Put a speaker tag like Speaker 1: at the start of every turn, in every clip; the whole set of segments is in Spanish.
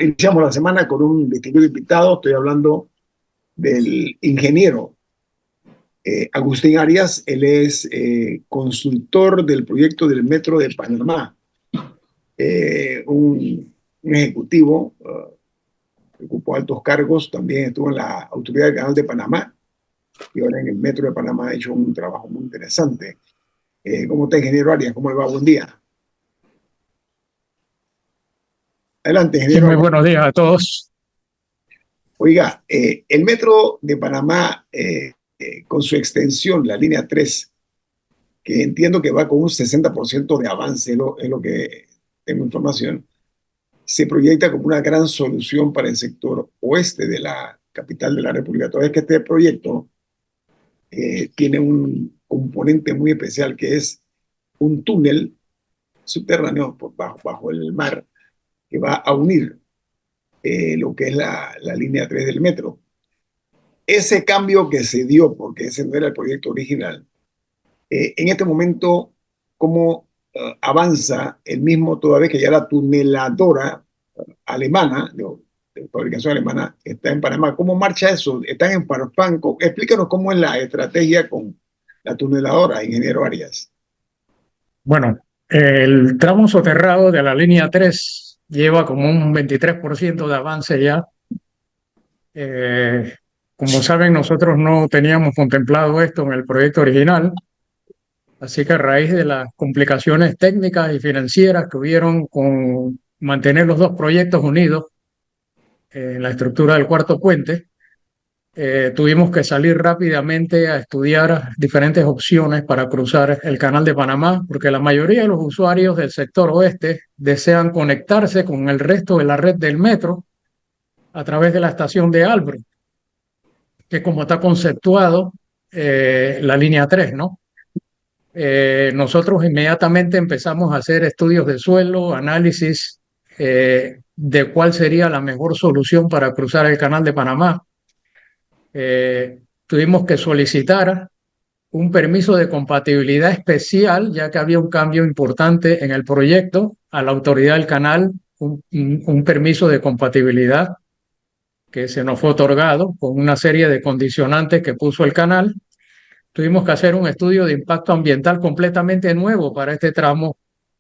Speaker 1: Iniciamos la semana con un distinguido invitado. Estoy hablando del ingeniero Agustín Arias. Él es consultor del proyecto del Metro de Panamá, un ejecutivo que ocupó altos cargos. También estuvo en la Autoridad del Canal de Panamá y ahora en el Metro de Panamá ha hecho un trabajo muy interesante. ¿Cómo está, ingeniero Arias? ¿Cómo le va? Buen día. Adelante,
Speaker 2: Sí,
Speaker 1: ingeniero
Speaker 2: muy
Speaker 1: Arias.
Speaker 2: buenos días a todos.
Speaker 1: Oiga, el Metro de Panamá, con su extensión, la línea 3, que entiendo que va con un 60% de avance, es lo que tengo información, se proyecta como una gran solución para el sector oeste de la capital de la República. Toda vez que este proyecto tiene un componente muy especial, que es un túnel subterráneo bajo el mar, que va a unir lo que es la línea 3 del metro. Ese cambio que se dio, porque ese no era el proyecto original, en este momento, ¿cómo avanza el mismo, toda vez que ya la tuneladora alemana, de fabricación alemana, está en Panamá? ¿Cómo marcha eso? ¿Están en Farfán? Explícanos cómo es la estrategia con la tuneladora, ingeniero Arias.
Speaker 2: Bueno, el tramo soterrado de la línea 3 lleva como un 23% de avance ya. Eh, Como saben, nosotros no teníamos contemplado esto en el proyecto original, así que a raíz de las complicaciones técnicas y financieras que hubieron con mantener los dos proyectos unidos en la estructura del cuarto puente, tuvimos que salir rápidamente a estudiar diferentes opciones para cruzar el Canal de Panamá, porque la mayoría de los usuarios del sector oeste desean conectarse con el resto de la red del metro a través de la estación de Albrook, que es como está conceptuado la línea 3, ¿no? Nosotros inmediatamente empezamos a hacer estudios de suelo, análisis de cuál sería la mejor solución para cruzar el Canal de Panamá. Tuvimos que solicitar un permiso de compatibilidad especial, ya que había un cambio importante en el proyecto, a la autoridad del canal, un permiso de compatibilidad que se nos fue otorgado con una serie de condicionantes que puso el canal. Tuvimos que hacer un estudio de impacto ambiental completamente nuevo para este tramo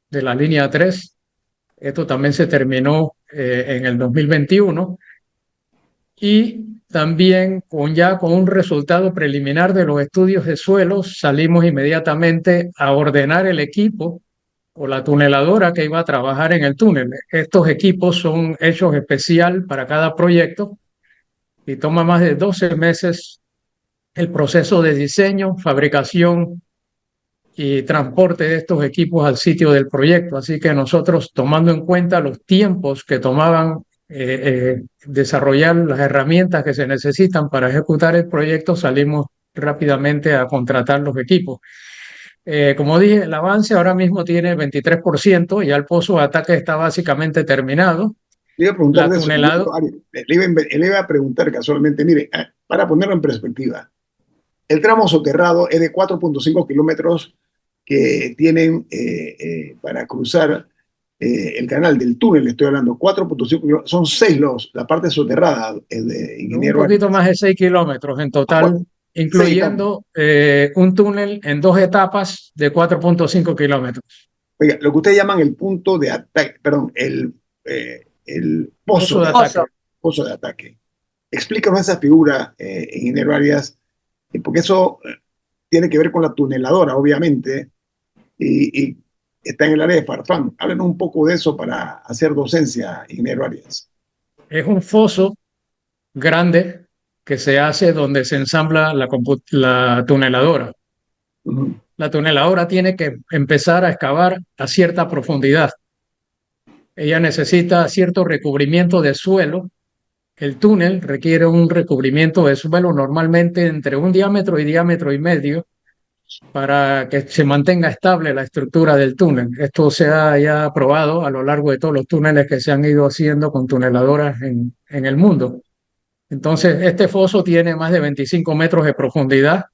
Speaker 2: de la línea 3. Esto también se terminó en el 2021. Y también ya con un resultado preliminar de los estudios de suelos, salimos inmediatamente a ordenar el equipo o la tuneladora que iba a trabajar en el túnel. Estos equipos son hechos especial para cada proyecto y toma más de 12 meses el proceso de diseño, fabricación y transporte de estos equipos al sitio del proyecto. Así que nosotros, tomando en cuenta los tiempos que tomaban desarrollar las herramientas que se necesitan para ejecutar el proyecto, salimos rápidamente a contratar los equipos. Como dije, el avance ahora mismo tiene 23%, ya el pozo de ataque está básicamente terminado.
Speaker 1: Le iba a preguntar
Speaker 2: La
Speaker 1: de eso,
Speaker 2: tunelado,
Speaker 1: le iba a preguntar casualmente, mire, para ponerlo en perspectiva, el tramo soterrado es de 4.5 kilómetros que tienen para cruzar el canal del túnel, estoy hablando, 4.5 kilómetros, son 6 la parte soterrada, de
Speaker 2: un
Speaker 1: ingeniero
Speaker 2: poquito
Speaker 1: Arias.
Speaker 2: más de 6 kilómetros en
Speaker 1: Ah,
Speaker 2: total,
Speaker 1: 6 etapas.
Speaker 2: incluyendo un túnel en dos etapas de 4.5 kilómetros.
Speaker 1: Oiga, lo que ustedes llaman el punto de ataque, perdón, el pozo
Speaker 2: Pozo
Speaker 1: de
Speaker 2: de
Speaker 1: ataque.
Speaker 2: ataque.
Speaker 1: Pozo de ataque. Explícanos esa figura, ingeniero Arias, porque eso tiene que ver con la tuneladora, obviamente, y está en el área de Farfán. Háblenos un poco de eso para hacer docencia, ingeniero Arias.
Speaker 2: Es un foso grande que se hace donde se ensambla la tuneladora.
Speaker 1: Ujú.
Speaker 2: La tuneladora tiene que empezar a excavar a cierta profundidad. Ella necesita cierto recubrimiento de suelo. El túnel requiere un recubrimiento de suelo normalmente entre un diámetro y diámetro y medio para que se mantenga estable la estructura del túnel. Esto se ha ya probado a lo largo de todos los túneles que se han ido haciendo con tuneladoras en el mundo. Entonces, este foso tiene más de 25 metros de profundidad.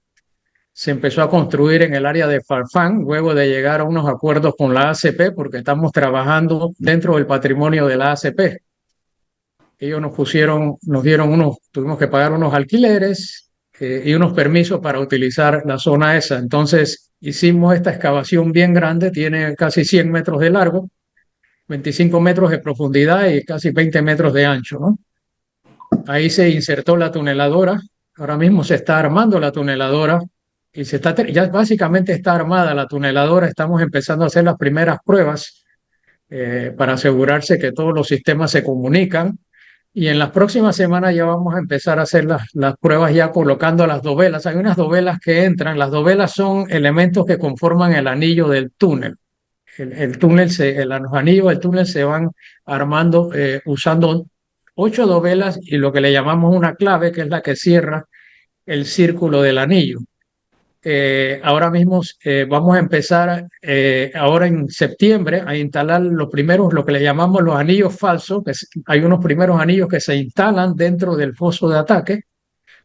Speaker 2: Se empezó a construir en el área de Farfán, luego de llegar a unos acuerdos con la ACP, porque estamos trabajando dentro del patrimonio de la ACP. Ellos nos dieron tuvimos que pagar unos alquileres y unos permisos para utilizar la zona esa. Entonces hicimos esta excavación bien grande, tiene casi 100 metros de largo, 25 metros de profundidad y casi 20 metros de ancho, ¿no? Ahí se insertó la tuneladora. Ahora mismo se está armando la tuneladora y ya básicamente está armada la tuneladora. Estamos empezando a hacer las primeras pruebas para asegurarse que todos los sistemas se comunican. Y en las próximas semanas ya vamos a empezar a hacer las pruebas ya colocando las dovelas. Hay unas dovelas que entran. Las dovelas son elementos que conforman el anillo del túnel. Los anillos del túnel se van armando usando 8 dovelas y lo que le llamamos una clave, que es la que cierra el círculo del anillo. Ahora mismo vamos a empezar ahora en septiembre a instalar los primeros, lo que le llamamos los anillos falsos, hay unos primeros anillos que se instalan dentro del foso de ataque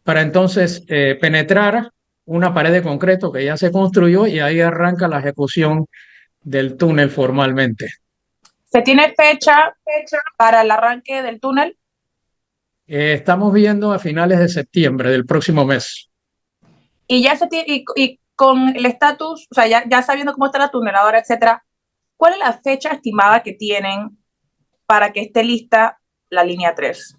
Speaker 2: para entonces penetrar una pared de concreto que ya se construyó y ahí arranca la ejecución del túnel formalmente.
Speaker 3: ¿Se tiene fecha para el arranque del túnel?
Speaker 2: Estamos viendo a finales de septiembre del próximo mes.
Speaker 3: Y ya se tiene, y con el estatus, o sea, ya sabiendo cómo está la tuneladora, etcétera, ¿cuál es la fecha estimada que tienen para que esté lista la línea 3?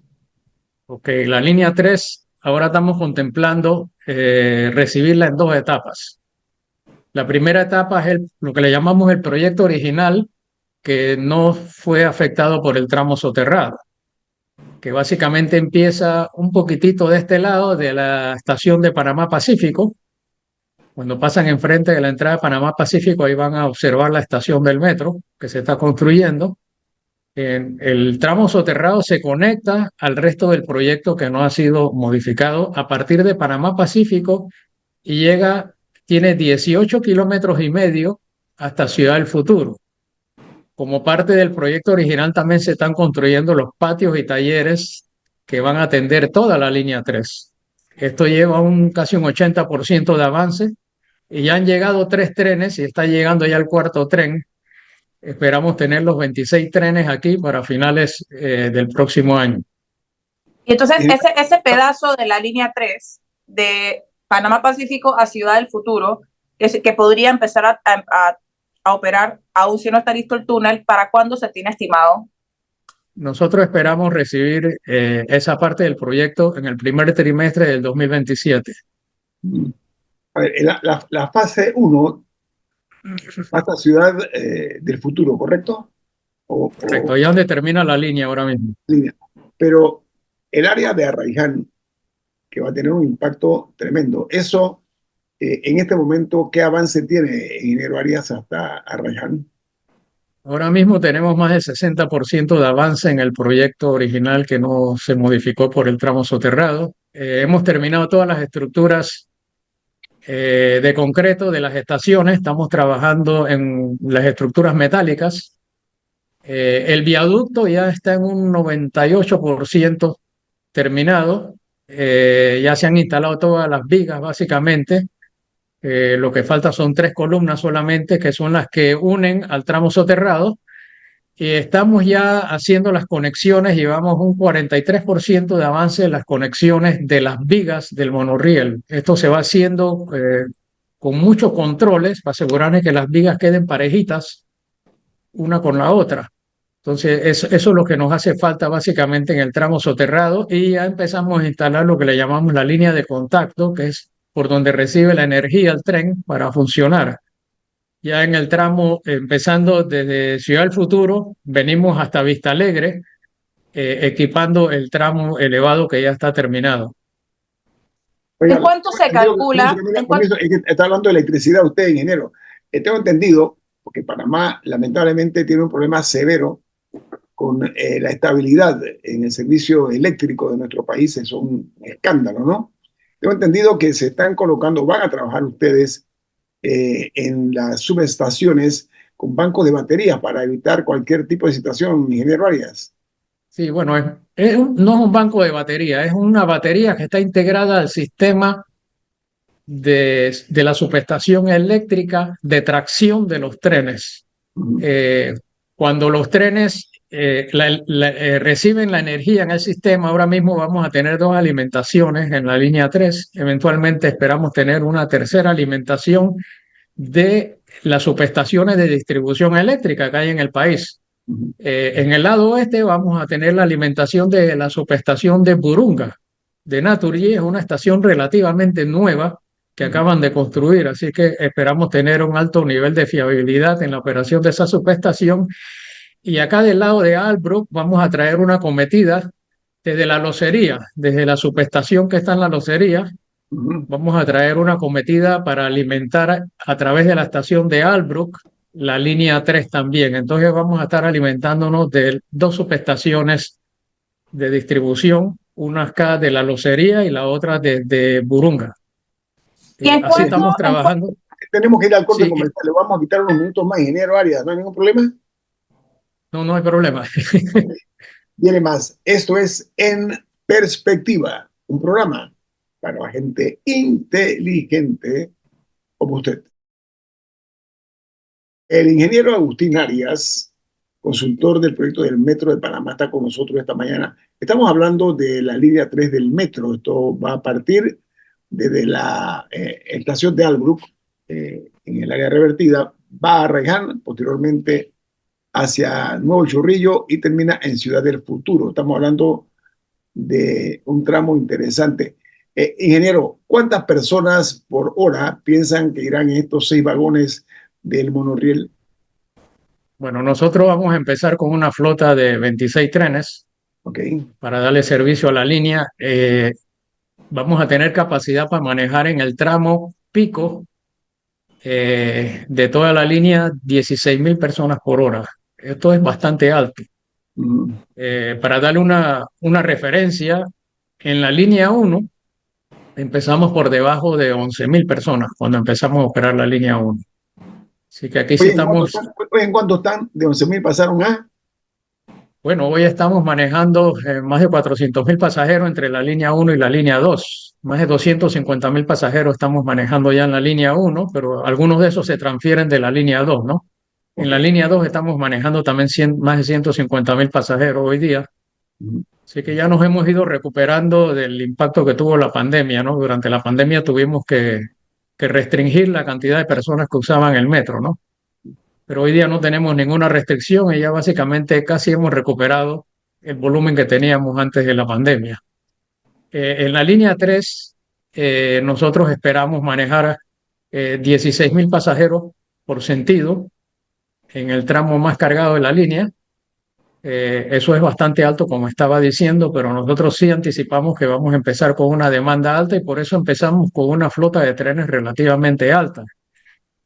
Speaker 2: Ok, la línea 3, ahora estamos contemplando recibirla en 2 etapas. La primera etapa es lo que le llamamos el proyecto original, que no fue afectado por el tramo soterrado, que básicamente empieza un poquitito de este lado de la estación de Panamá Pacífico. Cuando pasan enfrente de la entrada de Panamá Pacífico, ahí van a observar la estación del metro que se está construyendo. El tramo soterrado se conecta al resto del proyecto que no ha sido modificado a partir de Panamá Pacífico y tiene 18 kilómetros y medio hasta Ciudad del Futuro. Como parte del proyecto original también se están construyendo los patios y talleres que van a atender toda la línea 3. Esto lleva casi un 80% de avance y ya han llegado 3 trenes y está llegando ya el cuarto tren. Esperamos tener los 26 trenes aquí para finales del próximo año.
Speaker 3: Y entonces ese pedazo de la línea 3 de Panamá Pacífico a Ciudad del Futuro, que podría empezar a operar, aún si no está listo el túnel, ¿para cuándo se tiene estimado?
Speaker 2: Nosotros esperamos recibir esa parte del proyecto en el primer trimestre del 2027.
Speaker 1: A ver, la fase 1 pasa a Ciudad del Futuro, ¿correcto?
Speaker 2: Correcto, ahí es donde termina la línea ahora mismo.
Speaker 1: Línea. Pero el área de Arraiján, que va a tener un impacto tremendo, eso, en este momento, ¿qué avance tiene, ingeniero Arias, hasta Arraiján?
Speaker 2: Ahora mismo tenemos más del 60% de avance en el proyecto original que no se modificó por el tramo soterrado. Hemos terminado todas las estructuras de concreto de las estaciones, estamos trabajando en las estructuras metálicas. El viaducto ya está en un 98% terminado. Ya se han instalado todas las vigas básicamente. Lo que falta son 3 columnas solamente, que son las que unen al tramo soterrado. Y estamos ya haciendo las conexiones, llevamos un 43% de avance en las conexiones de las vigas del monorriel. Esto se va haciendo con muchos controles para asegurarnos que las vigas queden parejitas una con la otra. Entonces, eso es lo que nos hace falta básicamente en el tramo soterrado y ya empezamos a instalar lo que le llamamos la línea de contacto, que es por donde recibe la energía el tren para funcionar. Ya en el tramo, empezando desde Ciudad del Futuro, venimos hasta Vista Alegre, equipando el tramo elevado que ya está terminado.
Speaker 3: Oiga, ¿en cuánto se calcula?
Speaker 1: Está hablando de electricidad usted, ingeniero. Tengo entendido, porque Panamá lamentablemente tiene un problema severo con la estabilidad en el servicio eléctrico de nuestro país, es un escándalo, ¿no? Tengo entendido que se están colocando, van a trabajar ustedes en las subestaciones con bancos de baterías para evitar cualquier tipo de situación, ingeniero Arias.
Speaker 2: Sí, bueno, no es un banco de batería, es una batería que está integrada al sistema de la subestación eléctrica de tracción de los trenes. Cuando los trenes reciben la energía en el sistema. Ahora mismo vamos a tener dos alimentaciones en la línea 3. Eventualmente esperamos tener una tercera alimentación de las subestaciones de distribución eléctrica que hay en el país. En el lado oeste vamos a tener la alimentación de la subestación de Burunga, de Naturgy. Es una estación relativamente nueva que acaban de construir, así que esperamos tener un alto nivel de fiabilidad en la operación de esa subestación. Y acá del lado de Albrook vamos a traer una cometida desde la locería, desde la subestación que está en la locería. Vamos a traer una cometida para alimentar a través de la estación de Albrook la línea 3 también. Entonces vamos a estar alimentándonos de dos subestaciones de distribución, una acá de la locería y la otra de Burunga.
Speaker 3: Y
Speaker 2: así estamos trabajando.
Speaker 1: Tenemos que ir al corte
Speaker 2: Sí.
Speaker 1: comercial. Le vamos a quitar unos minutos más, ingeniero Arias. ¿No hay ningún problema?
Speaker 2: No, no hay problema.
Speaker 1: Viene más. Esto es En Perspectiva, un programa para la gente inteligente como usted. El ingeniero Agustín Arias, consultor del proyecto del Metro de Panamá, está con nosotros esta mañana. Estamos hablando de la línea 3 del metro. Esto va a partir desde la estación de Albrook, en el área revertida, va a Raiján, posteriormente hacia Nuevo Chorrillo y termina en Ciudad del Futuro. Estamos hablando de un tramo interesante. Ingeniero, ¿cuántas personas por hora piensan que irán en estos 6 vagones del monorriel?
Speaker 2: Bueno, nosotros vamos a empezar con una flota de 26 trenes para darle servicio a la línea. Vamos a tener capacidad para manejar en el tramo pico de toda la línea 16.000 personas por hora. Esto es bastante alto. Para darle una referencia, en la línea 1 empezamos por debajo de 11.000 personas cuando empezamos a operar la línea 1. Así que aquí sí estamos...
Speaker 1: ¿En cuánto están? De 11.000 pasaron a...
Speaker 2: Bueno, hoy estamos manejando más de 400.000 pasajeros entre la línea 1 y la línea 2. Más de 250.000 pasajeros estamos manejando ya en la línea 1, pero algunos de esos se transfieren de la línea 2, ¿no? En la línea 2 estamos manejando también más de 150.000 pasajeros hoy día. Así que ya nos hemos ido recuperando del impacto que tuvo la pandemia, ¿no? Durante la pandemia tuvimos que restringir la cantidad de personas que usaban el metro, ¿no? Pero hoy día no tenemos ninguna restricción y ya básicamente casi hemos recuperado el volumen que teníamos antes de la pandemia. En la línea 3, nosotros esperamos manejar 16.000 pasajeros por sentido en el tramo más cargado de la línea. Eso es bastante alto, como estaba diciendo, pero nosotros sí anticipamos que vamos a empezar con una demanda alta y por eso empezamos con una flota de trenes relativamente alta.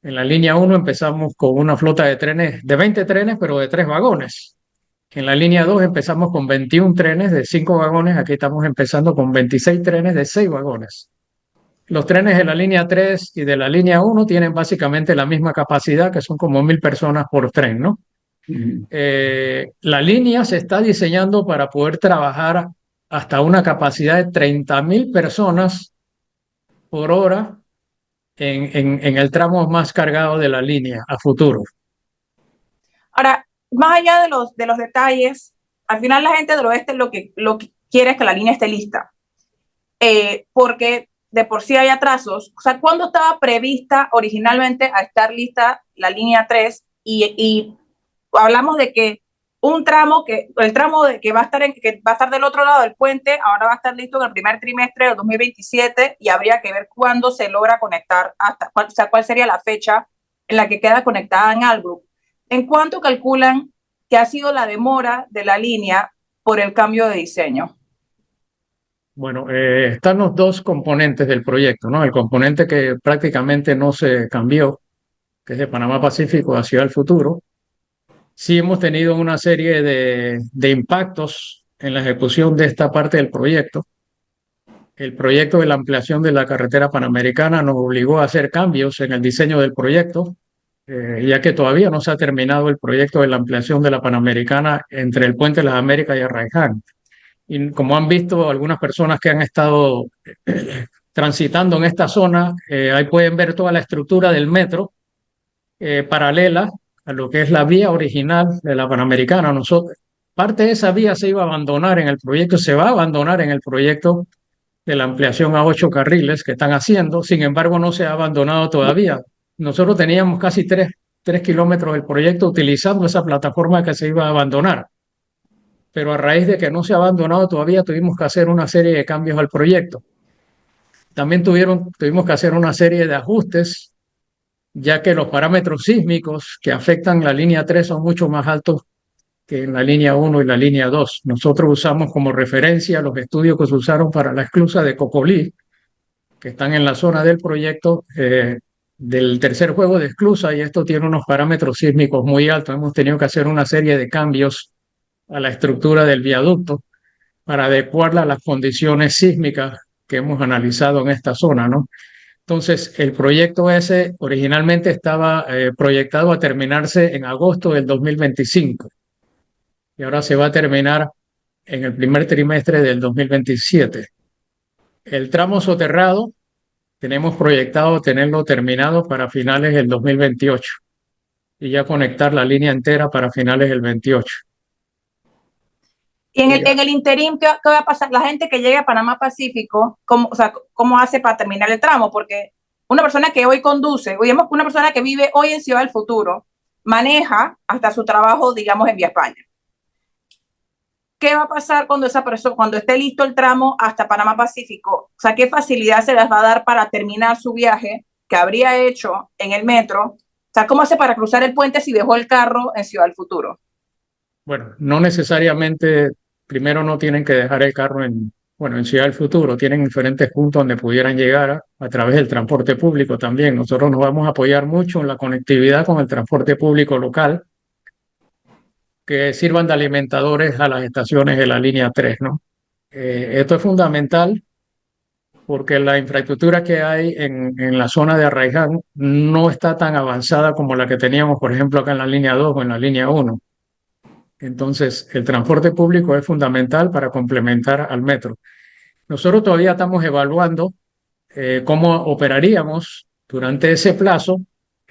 Speaker 2: En la línea 1 empezamos con una flota de trenes, de 20 trenes, pero de 3 vagones. En la línea 2 empezamos con 21 trenes de 5 vagones. Aquí estamos empezando con 26 trenes de 6 vagones. Los trenes de la línea 3 y de la línea 1 tienen básicamente la misma capacidad, que son como 1.000 personas por tren, ¿no? La línea se está diseñando para poder trabajar hasta una capacidad de 30.000 personas por hora en el tramo más cargado de la línea a futuro.
Speaker 3: Ahora, más allá de los detalles, al final la gente del oeste lo que quiere es que la línea esté lista, porque de por sí hay atrasos. O sea, ¿cuándo estaba prevista originalmente a estar lista la línea 3? Y hablamos de que el tramo que va a estar del otro lado del puente, ahora va a estar listo en el primer trimestre del 2027 y habría que ver cuándo se logra conectar, cuál sería la fecha en la que queda conectada en Albrook. ¿En cuánto calculan que ha sido la demora de la línea por el cambio de diseño?
Speaker 2: Bueno, están los dos componentes del proyecto, ¿no? El componente que prácticamente no se cambió, que es de Panamá Pacífico a Ciudad del Futuro. Sí hemos tenido una serie de impactos en la ejecución de esta parte del proyecto. El proyecto de la ampliación de la carretera panamericana nos obligó a hacer cambios en el diseño del proyecto, ya que todavía no se ha terminado el proyecto de la ampliación de la panamericana entre el Puente de las Américas y Arraiján. Y como han visto algunas personas que han estado transitando en esta zona, ahí pueden ver toda la estructura del metro paralela a lo que es la vía original de la Panamericana. parte de esa vía se iba a abandonar en el proyecto, se va a abandonar en el proyecto de la ampliación a 8 carriles que están haciendo. Sin embargo, no se ha abandonado todavía. Nosotros teníamos casi 3 kilómetros del proyecto utilizando esa plataforma que se iba a abandonar, pero a raíz de que no se ha abandonado todavía tuvimos que hacer una serie de cambios al proyecto. También tuvimos que hacer una serie de ajustes, ya que los parámetros sísmicos que afectan la línea 3 son mucho más altos que en la línea 1 y la línea 2. Nosotros usamos como referencia los estudios que se usaron para la esclusa de Cocolí, que están en la zona del proyecto del tercer juego de esclusa, y esto tiene unos parámetros sísmicos muy altos. Hemos tenido que hacer una serie de cambios a la estructura del viaducto para adecuarla a las condiciones sísmicas que hemos analizado en esta zona, ¿no? Entonces, el proyecto ese originalmente estaba proyectado a terminarse en agosto del 2025 y ahora se va a terminar en el primer trimestre del 2027. El tramo soterrado tenemos proyectado tenerlo terminado para finales del 2028 y ya conectar la línea entera para finales del 28.
Speaker 3: Y en el interín, ¿qué va a pasar? La gente que llegue a Panamá Pacífico, ¿cómo hace para terminar el tramo? Porque una persona que hoy conduce, digamos, una persona que vive hoy en Ciudad del Futuro, maneja hasta su trabajo, digamos, en Vía España. ¿Qué va a pasar cuando esa persona, cuando esté listo el tramo hasta Panamá Pacífico? O sea, ¿qué facilidad se les va a dar para terminar su viaje que habría hecho en el metro? O sea, ¿cómo hace para cruzar el puente si dejó el carro en Ciudad del Futuro?
Speaker 2: Bueno, no necesariamente, primero no tienen que dejar el carro en Ciudad del Futuro, tienen diferentes puntos donde pudieran llegar a través del transporte público también. Nosotros nos vamos a apoyar mucho en la conectividad con el transporte público local, que sirvan de alimentadores a las estaciones de la línea 3, ¿no? Esto es fundamental porque la infraestructura que hay en la zona de Arraiján no está tan avanzada como la que teníamos, por ejemplo, acá en la línea 2 o en la línea 1. Entonces, el transporte público es fundamental para complementar al metro. Nosotros todavía estamos evaluando cómo operaríamos durante ese plazo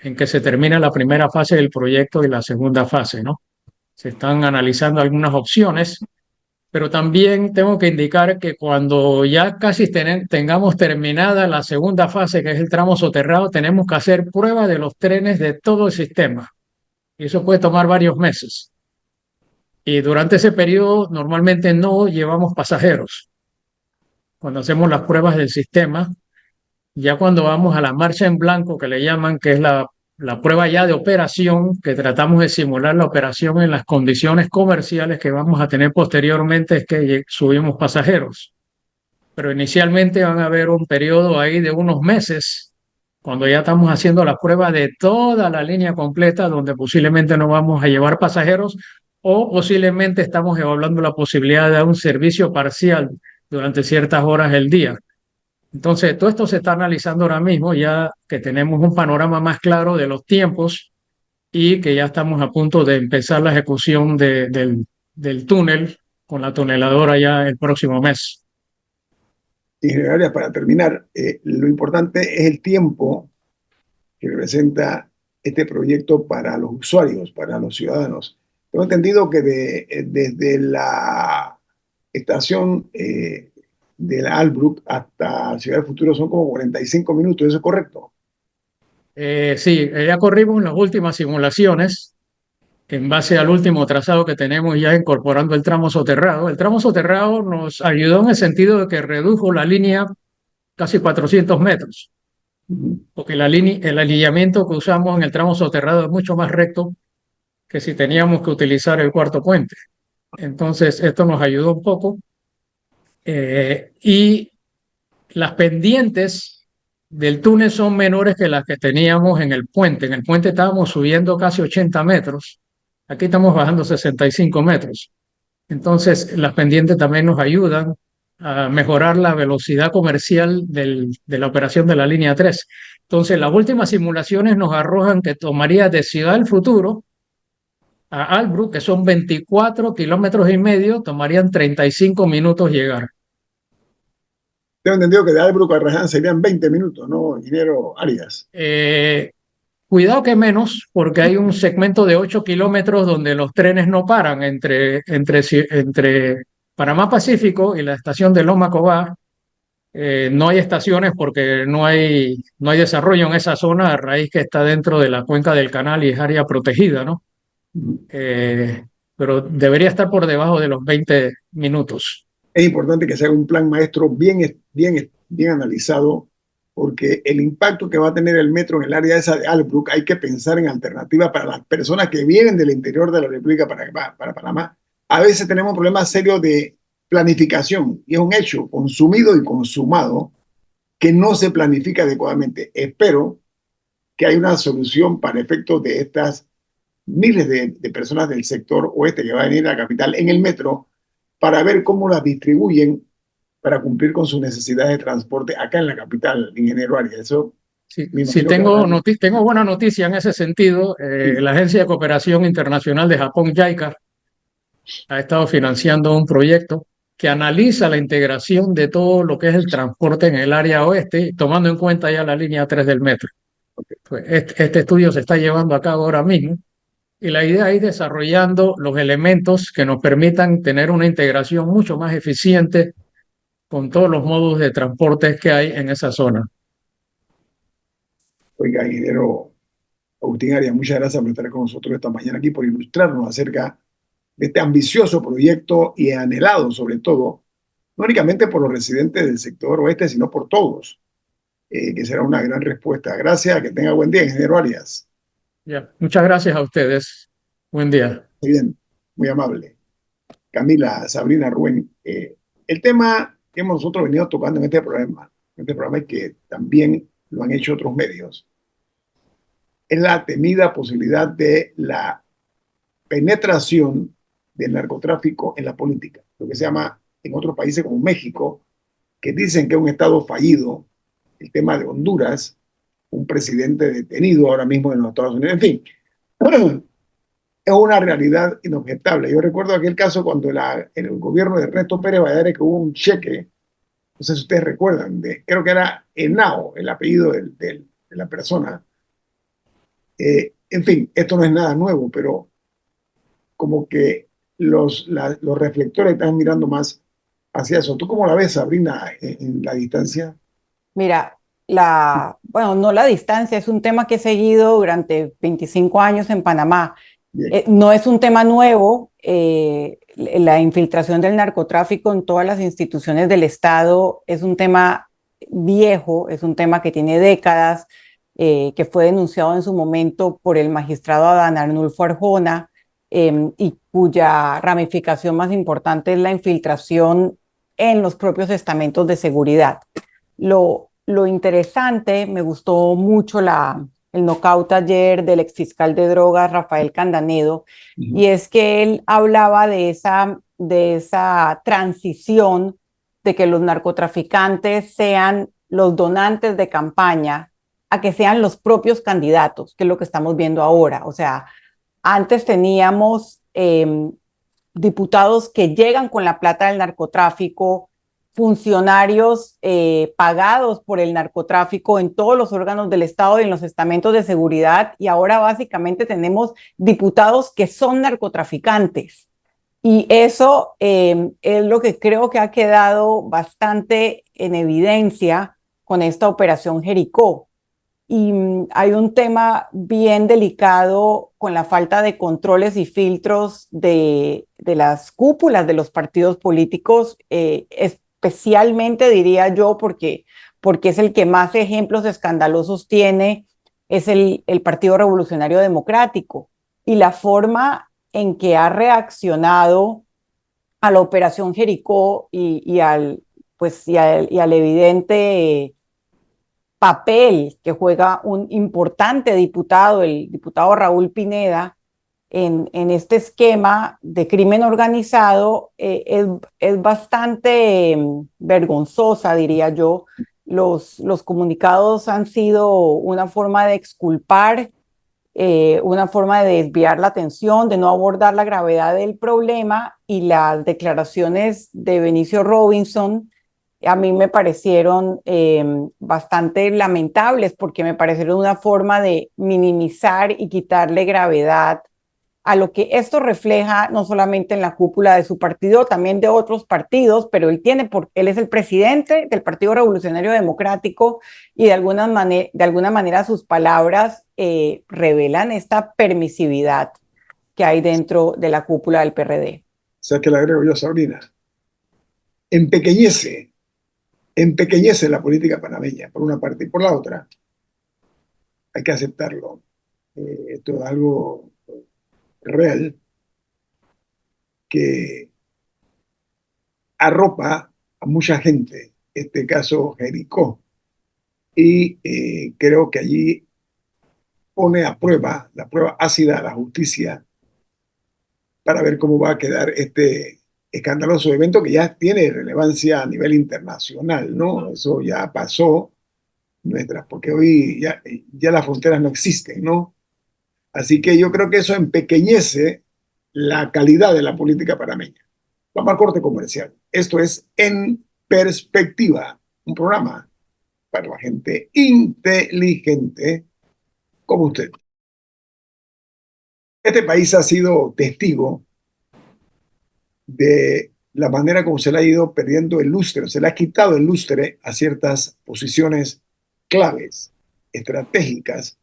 Speaker 2: en que se termina la primera fase del proyecto y la segunda fase, ¿no? Se están analizando algunas opciones, pero también tengo que indicar que cuando ya casi tengamos terminada la segunda fase, que es el tramo soterrado, tenemos que hacer prueba de los trenes de todo el sistema. Y eso puede tomar varios meses. Y durante ese periodo normalmente no llevamos pasajeros. Cuando hacemos las pruebas del sistema, ya cuando vamos a la marcha en blanco, que le llaman, que es la prueba ya de operación, que tratamos de simular la operación en las condiciones comerciales que vamos a tener posteriormente, es que subimos pasajeros. Pero inicialmente van a haber un periodo ahí de unos meses, cuando ya estamos haciendo la prueba de toda la línea completa, donde posiblemente no vamos a llevar pasajeros o posiblemente estamos evaluando la posibilidad de dar un servicio parcial durante ciertas horas del día. Entonces, todo esto se está analizando ahora mismo, ya que tenemos un panorama más claro de los tiempos y que ya estamos a punto de empezar la ejecución del túnel con la tuneladora ya el próximo mes.
Speaker 1: Y Arias, para terminar, lo importante es el tiempo que representa este proyecto para los usuarios, para los ciudadanos. Tengo entendido que desde la estación de la Albrook hasta Ciudad del Futuro son como 45 minutos, ¿eso es correcto?
Speaker 2: Sí, ya corrimos las últimas simulaciones en base al último trazado que tenemos ya incorporando el tramo soterrado. El tramo soterrado nos ayudó en el sentido de que redujo la línea casi 400 metros, porque el alineamiento que usamos en el tramo soterrado es mucho más recto que si teníamos que utilizar el cuarto puente. Entonces, esto nos ayudó un poco. Y las pendientes del túnel son menores que las que teníamos en el puente. En el puente estábamos subiendo casi 80 metros. Aquí estamos bajando 65 metros. Entonces, las pendientes también nos ayudan a mejorar la velocidad comercial de la operación de la línea 3. Entonces, las últimas simulaciones nos arrojan que tomaría de Ciudad del Futuro a Albrook, que son 24 kilómetros y medio, tomarían 35 minutos llegar.
Speaker 1: Tengo entendido que de Albrook a Arraiján serían 20 minutos, ¿no, ingeniero Arias?
Speaker 2: Cuidado que menos, porque hay un segmento de 8 kilómetros donde los trenes no paran entre Panamá Pacífico y la estación de Loma Cobá. No hay estaciones porque no hay desarrollo en esa zona a raíz que está dentro de la cuenca del canal y es área protegida, ¿no? Eh, pero debería estar por debajo de los 20 minutos.
Speaker 1: Es importante que se haga un plan maestro bien analizado, porque el impacto que va a tener el metro en el área esa de Albrook, hay que pensar en alternativas para las personas que vienen del interior de la República para Panamá. A veces tenemos problemas serios de planificación y es un hecho consumido y consumado que no se planifica adecuadamente. Espero que haya una solución para efectos de estas miles de personas del sector oeste que van a venir a la capital en el metro para ver cómo las distribuyen para cumplir con sus necesidades de transporte acá en la capital, ingeniero Arias. Eso
Speaker 2: Sí,
Speaker 1: me
Speaker 2: sí,
Speaker 1: imagino que
Speaker 2: tengo buena noticia en ese sentido.
Speaker 1: sí.
Speaker 2: La Agencia de Cooperación Internacional de Japón, JICA, ha estado financiando un proyecto que analiza la integración de todo lo que es el transporte en el área oeste, tomando en cuenta ya la línea 3 del metro. Pues este estudio se está llevando a cabo ahora mismo y la idea es desarrollando los elementos que nos permitan tener una integración mucho más eficiente con todos los modos de transporte que hay en esa zona.
Speaker 1: Oiga, ingeniero Agustín Arias, muchas gracias por estar con nosotros esta mañana aquí, por ilustrarnos acerca de este ambicioso proyecto y anhelado, sobre todo, no únicamente por los residentes del sector oeste, sino por todos, que será una gran respuesta. Gracias, que tenga buen día, ingeniero Arias.
Speaker 2: Ya, muchas gracias a ustedes. Buen día.
Speaker 1: Muy bien, muy amable. Camila, Sabrina, Rubén, el tema que hemos nosotros venido tocando en este programa y que también lo han hecho otros medios, es la temida posibilidad de la penetración del narcotráfico en la política, lo que se llama en otros países como México, que dicen que es un estado fallido, el tema de Honduras, un presidente detenido ahora mismo en los Estados Unidos, en fin, es una realidad inobjetable. Yo recuerdo aquel caso cuando en el gobierno de Ernesto Pérez Valladares que hubo un cheque, no sé si ustedes recuerdan, creo que era Henao, el apellido de la persona. En fin, esto no es nada nuevo, pero como que los reflectores están mirando más hacia eso. ¿Tú cómo la ves, Sabrina, en la distancia?
Speaker 4: Mira, bueno, no la distancia, es un tema que he seguido durante 25 años en Panamá. No es un tema nuevo, la infiltración del narcotráfico en todas las instituciones del Estado es un tema viejo, es un tema que tiene décadas, que fue denunciado en su momento por el magistrado Adán Arnulfo Arjona, y cuya ramificación más importante es la infiltración en los propios estamentos de seguridad. Lo interesante, me gustó mucho el knockout ayer del exfiscal de drogas, Rafael Candanedo, y es que él hablaba de esa transición de que los narcotraficantes sean los donantes de campaña a que sean los propios candidatos, que es lo que estamos viendo ahora. O sea, antes teníamos diputados que llegan con la plata del narcotráfico, funcionarios pagados por el narcotráfico en todos los órganos del Estado y en los estamentos de seguridad, y ahora básicamente tenemos diputados que son narcotraficantes. Y eso es lo que creo que ha quedado bastante en evidencia con esta operación Jericó. Y hay un tema bien delicado con la falta de controles y filtros de las cúpulas de los partidos políticos, especialmente diría yo porque es el que más ejemplos escandalosos tiene, es el Partido Revolucionario Democrático. Y la forma en que ha reaccionado a la operación Jericó y al evidente papel que juega un importante diputado, el diputado Raúl Pineda, en este esquema de crimen organizado, es bastante vergonzosa, diría yo. Los comunicados han sido una forma de exculpar, una forma de desviar la atención, de no abordar la gravedad del problema, y las declaraciones de Benicio Robinson a mí me parecieron bastante lamentables porque me parecieron una forma de minimizar y quitarle gravedad a lo que esto refleja no solamente en la cúpula de su partido, también de otros partidos, pero él es el presidente del Partido Revolucionario Democrático y de alguna manera sus palabras revelan esta permisividad que hay dentro de la cúpula del PRD.
Speaker 1: O sea, que le agrego yo, Sabrina, empequeñece la política panameña, por una parte, y por la otra, hay que aceptarlo. Esto es algo real que arropa a mucha gente, este caso Jericó, y creo que allí pone a prueba, la prueba ácida a la justicia para ver cómo va a quedar este escandaloso evento que ya tiene relevancia a nivel internacional, ¿no? Eso ya pasó, porque hoy ya las fronteras no existen, ¿no? Así que yo creo que eso empequeñece la calidad de la política panameña. Vamos al corte comercial. Esto es En Perspectiva, un programa para la gente inteligente como usted. Este país ha sido testigo de la manera como se le ha ido perdiendo el lustre, se le ha quitado el lustre a ciertas posiciones claves, estratégicas,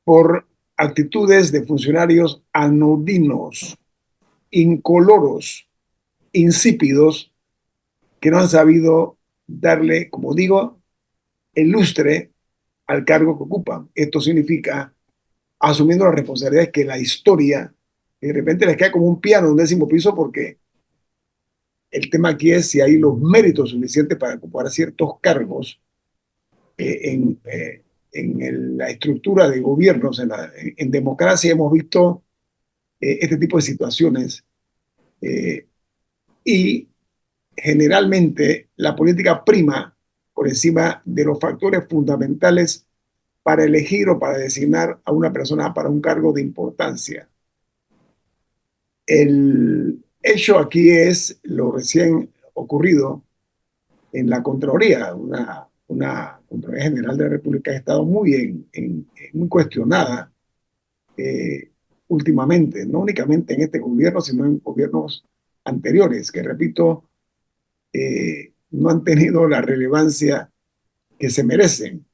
Speaker 1: por actitudes de funcionarios anodinos, incoloros, insípidos, que no han sabido darle, como digo, el lustre al cargo que ocupan. Esto significa asumiendo las responsabilidades que la historia de repente les cae como un piano, un 10º piso, porque el tema aquí es si hay los méritos suficientes para ocupar ciertos cargos en la estructura de gobiernos. En democracia hemos visto este tipo de situaciones y generalmente la política prima por encima de los factores fundamentales para elegir o para designar a una persona para un cargo de importancia. El hecho aquí es lo recién ocurrido en la Contraloría, una Contraloría General de la República ha estado muy cuestionada últimamente, no únicamente en este gobierno, sino en gobiernos anteriores, que repito, no han tenido la relevancia que se merecen.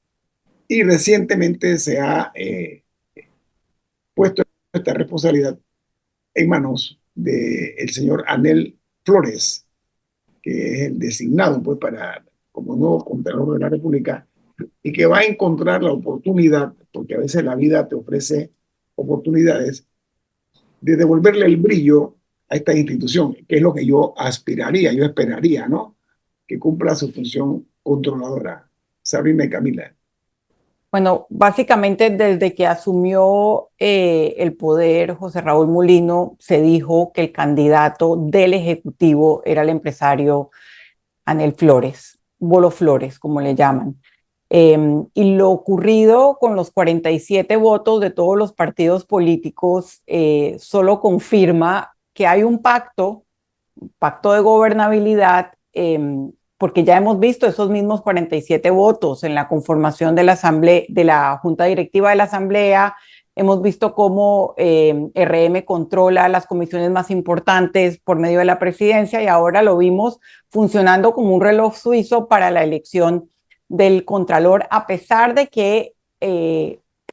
Speaker 1: Y recientemente se ha puesto esta responsabilidad en manos del señor Anel Flores, que es el designado pues, como nuevo Contralor de la República, y que va a encontrar la oportunidad, porque a veces la vida te ofrece oportunidades, de devolverle el brillo a esta institución, que es lo que yo aspiraría, yo esperaría, ¿no? Que cumpla su función controladora. Sabrina y Camila.
Speaker 4: Bueno, básicamente desde que asumió el poder José Raúl Mulino, se dijo que el candidato del Ejecutivo era el empresario Anel Flores, Bolo Flores, como le llaman. Y lo ocurrido con los 47 votos de todos los partidos políticos solo confirma que hay un pacto de gobernabilidad, porque ya hemos visto esos mismos 47 votos en la conformación de la Asamblea, de la Junta Directiva de la Asamblea. Hemos visto cómo RM controla las comisiones más importantes por medio de la presidencia y ahora lo vimos funcionando como un reloj suizo para la elección del Contralor, a pesar de que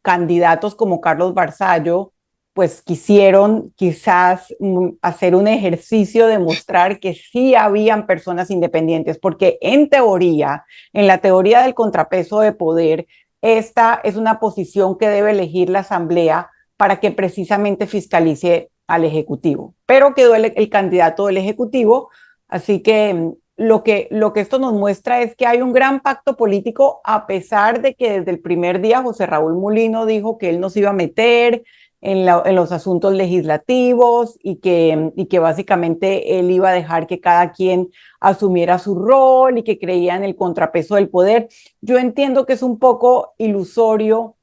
Speaker 4: candidatos como Carlos Barzallo pues quisieron quizás hacer un ejercicio de mostrar que sí habían personas independientes, porque en teoría, en la teoría del contrapeso de poder, esta es una posición que debe elegir la Asamblea para que precisamente fiscalice al Ejecutivo. Pero quedó el candidato del Ejecutivo, así que lo que esto nos muestra es que hay un gran pacto político, a pesar de que desde el primer día José Raúl Mulino dijo que él no se iba a meter en los asuntos legislativos y que básicamente él iba a dejar que cada quien asumiera su rol y que creía en el contrapeso del poder. Yo entiendo que es un poco ilusorio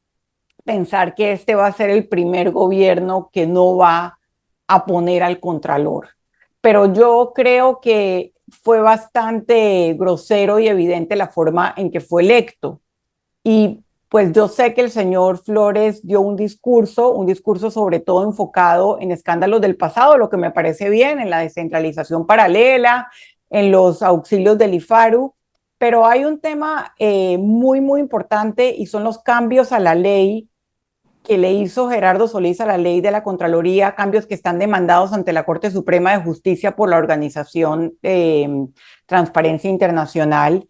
Speaker 4: pensar que este va a ser el primer gobierno que no va a poner al contralor, pero yo creo que fue bastante grosero y evidente la forma en que fue electo. Y pues yo sé que el señor Flores dio un discurso sobre todo enfocado en escándalos del pasado, lo que me parece bien, en la descentralización paralela, en los auxilios del IFARU, pero hay un tema muy importante y son los cambios a la ley que le hizo Gerardo Solís a la ley de la Contraloría, cambios que están demandados ante la Corte Suprema de Justicia por la organización Transparencia Internacional.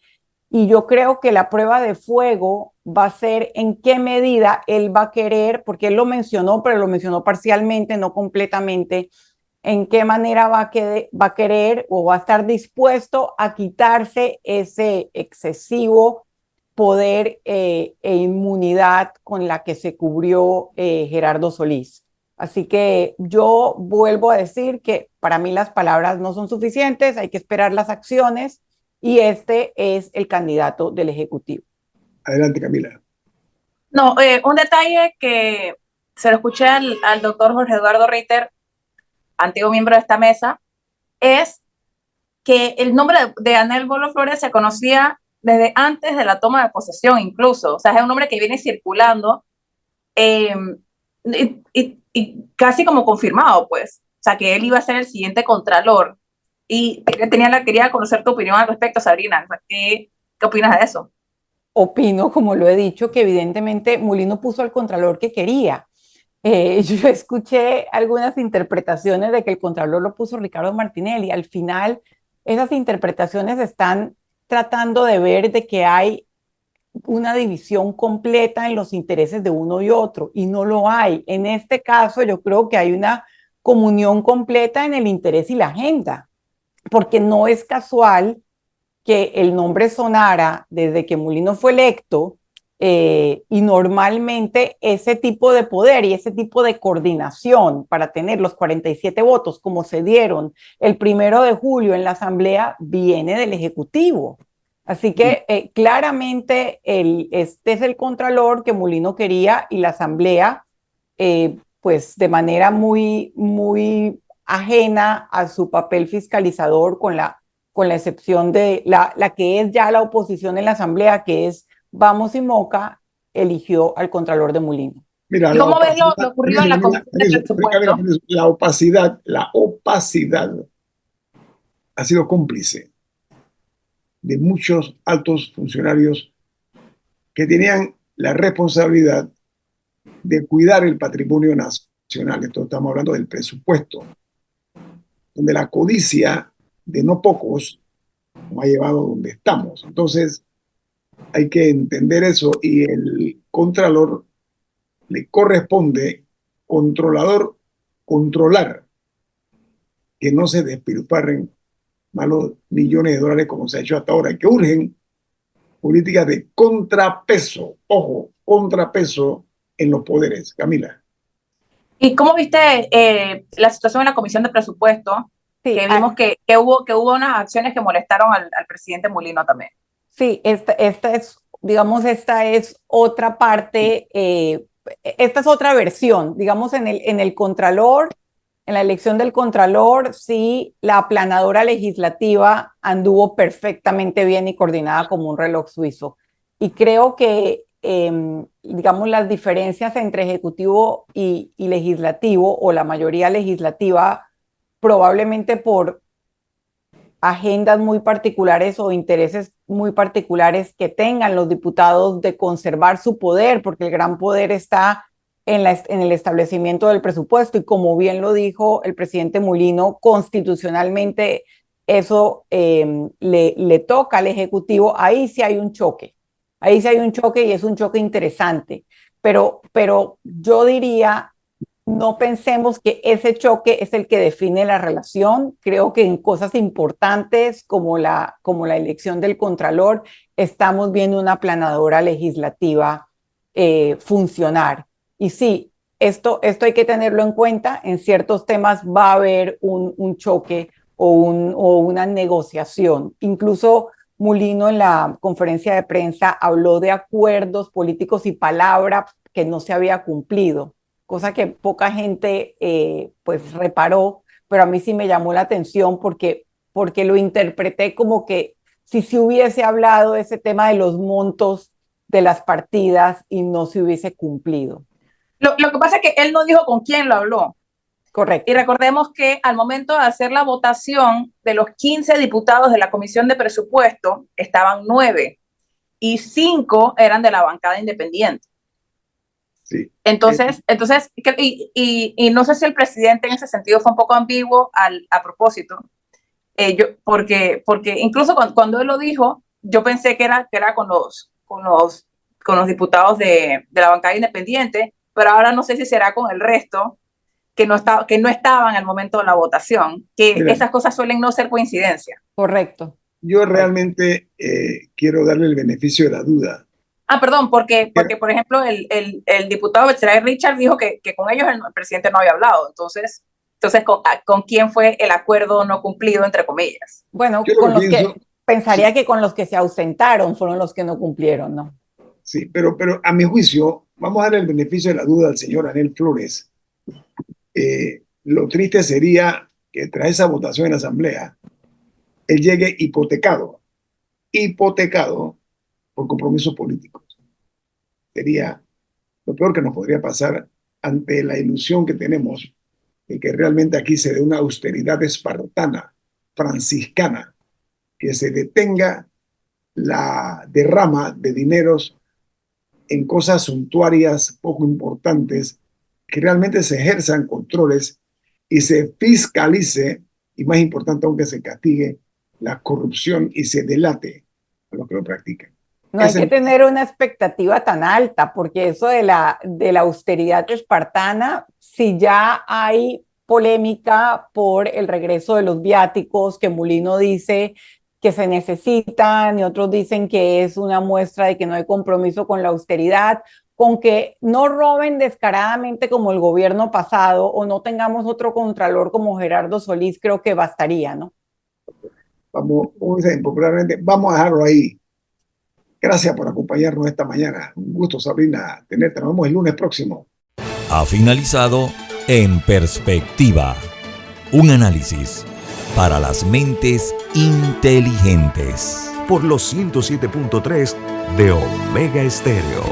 Speaker 4: Y yo creo que la prueba de fuego va a ser en qué medida él va a querer, porque él lo mencionó, pero lo mencionó parcialmente, no completamente, en qué manera va a querer o va a estar dispuesto a quitarse ese excesivo poder e inmunidad con la que se cubrió Gerardo Solís. Así que yo vuelvo a decir que para mí las palabras no son suficientes, hay que esperar las acciones y este es el candidato del Ejecutivo.
Speaker 1: Adelante, Camila.
Speaker 3: No, un detalle que se lo escuché al doctor Jorge Eduardo Ritter, antiguo miembro de esta mesa, es que el nombre de Anel Bolo Flores se conocía desde antes de la toma de posesión incluso. O sea, es un nombre que viene circulando y casi como confirmado, pues. O sea, que él iba a ser el siguiente contralor. Y quería conocer tu opinión al respecto, Sabrina. O sea, ¿qué opinas de eso?
Speaker 4: Opino, como lo he dicho, que evidentemente Mulino puso al contralor que quería. Yo escuché algunas interpretaciones de que el contralor lo puso Ricardo Martinelli. Al final, esas interpretaciones están tratando de ver de que hay una división completa en los intereses de uno y otro, y no lo hay. En este caso, yo creo que hay una comunión completa en el interés y la agenda, porque no es casual que el nombre sonara desde que Mulino fue electo, y normalmente ese tipo de poder y ese tipo de coordinación para tener los 47 votos como se dieron el 1 de julio en la Asamblea viene del Ejecutivo. Así que claramente este es el contralor que Mulino quería y la Asamblea, pues de manera muy ajena a su papel fiscalizador con la excepción de la que es ya la oposición en la Asamblea, que es Vamos y Moca, eligió al Contralor de Mulino.
Speaker 3: Mira, ¿y cómo ves lo ocurrido en la Comisión de Presupuesto?
Speaker 1: La opacidad ha sido cómplice de muchos altos funcionarios que tenían la responsabilidad de cuidar el patrimonio nacional. Esto estamos hablando del presupuesto, donde la codicia de no pocos nos ha llevado a donde estamos. Entonces, hay que entender eso y el contralor le corresponde, controlar que no se despilfarren malos millones de dólares como se ha hecho hasta ahora, que urgen políticas de contrapeso, ojo, contrapeso en los poderes. Camila.
Speaker 3: ¿Y cómo viste la situación en la Comisión de Presupuesto? Sí, que vimos que hubo unas acciones que molestaron al presidente Mulino también.
Speaker 4: Sí, esta es otra parte, esta es otra versión, digamos, en el Contralor, en la elección del Contralor, sí, la aplanadora legislativa anduvo perfectamente bien y coordinada como un reloj suizo. Y creo que, digamos, las diferencias entre ejecutivo y legislativo, o la mayoría legislativa, probablemente por agendas muy particulares o intereses muy particulares que tengan los diputados de conservar su poder, porque el gran poder está en el establecimiento del presupuesto, y como bien lo dijo el presidente Mulino, constitucionalmente eso le toca al Ejecutivo. Ahí sí hay un choque, y es un choque interesante, pero yo diría, no pensemos que ese choque es el que define la relación. Creo que en cosas importantes como la elección del Contralor estamos viendo una aplanadora legislativa funcionar. Y sí, esto hay que tenerlo en cuenta. En ciertos temas va a haber un choque o una negociación. Incluso Mulino en la conferencia de prensa habló de acuerdos políticos y palabra que no se había cumplido, cosa que poca gente pues reparó, pero a mí sí me llamó la atención porque porque lo interpreté como que si se hubiese hablado de ese tema de los montos de las partidas y no se hubiese cumplido.
Speaker 3: Lo que pasa es que él no dijo con quién lo habló.
Speaker 4: Correcto.
Speaker 3: Y recordemos que al momento de hacer la votación, de los 15 diputados de la Comisión de Presupuesto, estaban 9 y 5 eran de la bancada independiente.
Speaker 1: Sí.
Speaker 3: Entonces y no sé si el presidente en ese sentido fue un poco ambiguo a propósito, porque incluso cuando él lo dijo, yo pensé que era con los diputados de la bancada independiente, pero ahora no sé si será con el resto que no estaban al momento de la votación, que
Speaker 1: Mira,
Speaker 3: esas cosas suelen no ser coincidencia.
Speaker 4: Correcto.
Speaker 1: yo realmente quiero darle el beneficio de la duda.
Speaker 3: Perdón, porque por ejemplo, el diputado Betsaray Richard dijo que con ellos el presidente no había hablado. Entonces ¿con quién fue el acuerdo no cumplido, entre comillas?
Speaker 4: Bueno, con los que pensaría que con los que se ausentaron fueron los que no cumplieron, ¿no?
Speaker 1: Sí, pero a mi juicio, vamos a darle el beneficio de la duda al señor Anel Flores. Lo triste sería que tras esa votación en la Asamblea, él llegue hipotecado por compromisos políticos. Sería lo peor que nos podría pasar ante la ilusión que tenemos de que realmente aquí se dé una austeridad espartana, franciscana, que se detenga la derrama de dineros en cosas suntuarias poco importantes, que realmente se ejerzan controles y se fiscalice, y más importante aún que se castigue la corrupción y se delate a los que lo practican.
Speaker 4: No hay que tener una expectativa tan alta, porque eso de la austeridad espartana, si ya hay polémica por el regreso de los viáticos, que Mulino dice que se necesitan y otros dicen que es una muestra de que no hay compromiso con la austeridad, con que no roben descaradamente como el gobierno pasado o no tengamos otro contralor como Gerardo Solís, creo que bastaría, ¿no?
Speaker 1: Vamos a dejarlo ahí. Gracias por acompañarnos esta mañana. Un gusto, Sabrina, tenerte. Nos vemos el lunes próximo.
Speaker 5: Ha finalizado En Perspectiva, un análisis para las mentes inteligentes. Por los 107.3 de Omega Estéreo.